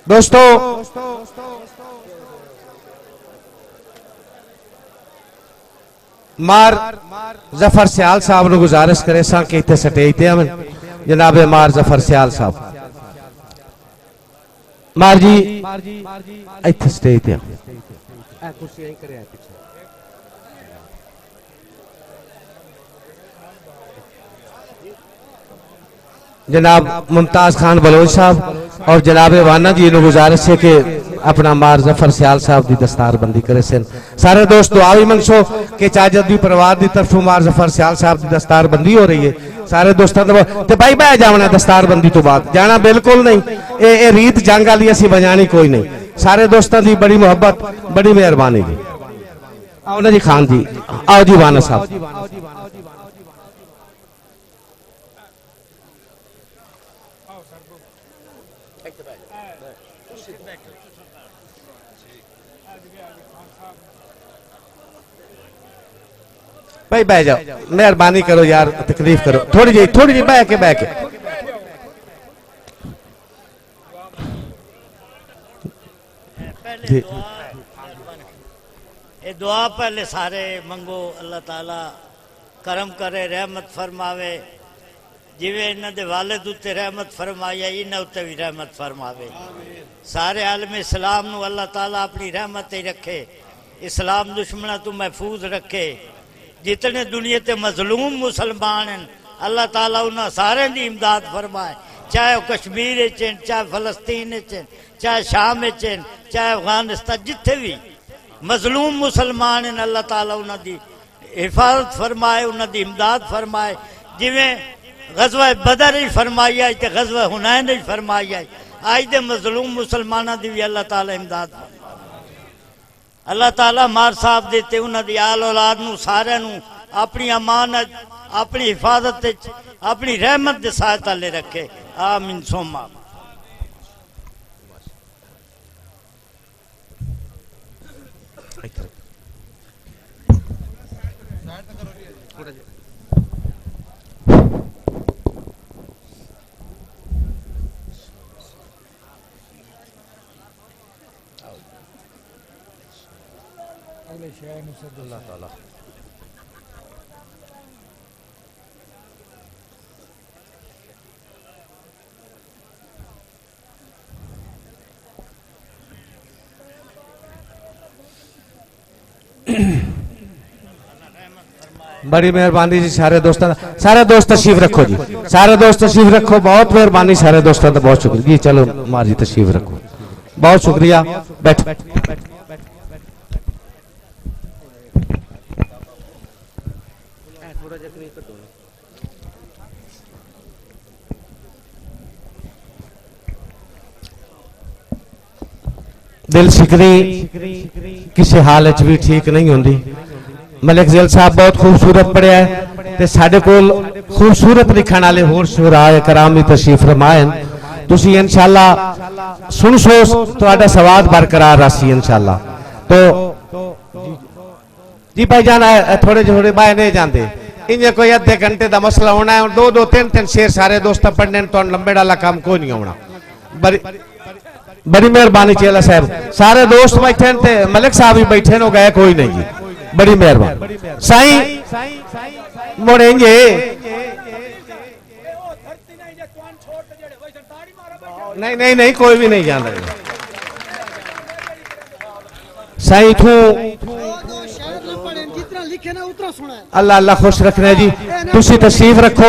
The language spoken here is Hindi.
दोस्तों मार जफर सियाल साहब ने गुजारिश करे सा कि इतने स्टेज ते आवन जनाब मार जफर सियाल साहब मार जी इतने स्टेज ते जनाब मुमताज खान बलोच साहब और जनाब वाना जी ने गुजारिश है कि अपना मार जफर सियाल साहब की दस्तारबंदी करे सन। सारे दोस्त दुआ भी मंगो कि चाजदी परिवार की तरफों मार जफर सियाल साहब की दस्तारबंदी हो रही है। सारे दोस्तों तो भाई बह जाना दस्तारबंदी तो बाद जाना बिल्कुल नहीं, ये रीत जंग वाली असी बजानी कोई नहीं। सारे दोस्तों की बड़ी मुहब्बत बड़ी मेहरबानी जी। आओ ना जी खान जी, आओ जी वाना साहब। भाई बह जाओ, मेहरबानी करो यार, तकलीफ करो थोड़ी जी बह के ये दुआ पहले सारे मंगो, अल्लाह ताला करम करे, रहमत फरमावे। जिवे इन्हों के वालिद उत्ते रहमत फरमाई इन्हों उत्ते भी रहमत फरमावे। सारे आलम इस्लाम नू अल्लाह ताला अपनी रहमत ही रखे, इस्लाम दुश्मना तो महफूज रखे। जितने दुनिया ते मजलूम मुसलमान हैं अल्लाह ताला उन्होंने सारे की इमदाद फरमाए, चाहे वह कश्मीर च, चाहे फलस्तीन च, चाहे शाम च, चाहे अफगानिस्तान, जिथे भी मजलूम मुसलमान हैं अल्लाह ताला उन्होंने हिफाजत फरमाए, उन्होंने इमदाद फरमाए। जिमें गज़वा बदर ही फरमाई है तो गज़वा हुनैन ही फरमाई है, अज के मजलूम मुसलमानों की भी अल्लाह ताला इमदाद फरमाए। अल्लाह ताला मार साहब देते उन्होंने आल औलाद नू सारे नू अपनी अमानत, अपनी हिफाजत, अपनी रहमत के सहायता ले रखे। आमीन सोमा। अल्लाह ताला बड़ी मेहरबानी जी। सारे दोस्त तशरीफ रखो जी, सारे दोस्त तशरीफ रखो, बहुत मेहरबानी सारे दोस्तों का, बहुत शुक्रिया जी। चलो मार जी तशरीफ रखो, बहुत शुक्रिया। बैठ दिल शिकरी किसी हाल भी ठीक नहीं होंगी। मलिक ज़ैल साहब बहुत खूबसूरत पढ़िया है ते साडे कोल खूबसूरत लिखण वाले होर शुराए कराम भी तशरीफ फरमाए। तुसी इंशाअल्लाह सुन सो तुहाडा सवाद बरकरार रसी इंशाअल्लाह। तो जी भाई जान थोड़े बाहर नहीं जाते, इन्हें कोई अद्धे घंटे का मसला होना है और दो तीन शेर सारे दोस्त पढ़ने तो लंबे वाला काम कोई नहीं होना। बड़ी मेहरबानी चेला साहब, सारे दोस्त बैठे थे, मलिक साहब भी बैठे हो गए कोई नहीं जी, बड़ी मेहरबानी साईं मुड़ेंगे। नहीं कोई भी नहीं जान रहा साईं तू अल्लाह खुश रखना जी। तुसी तशरीफ रखो।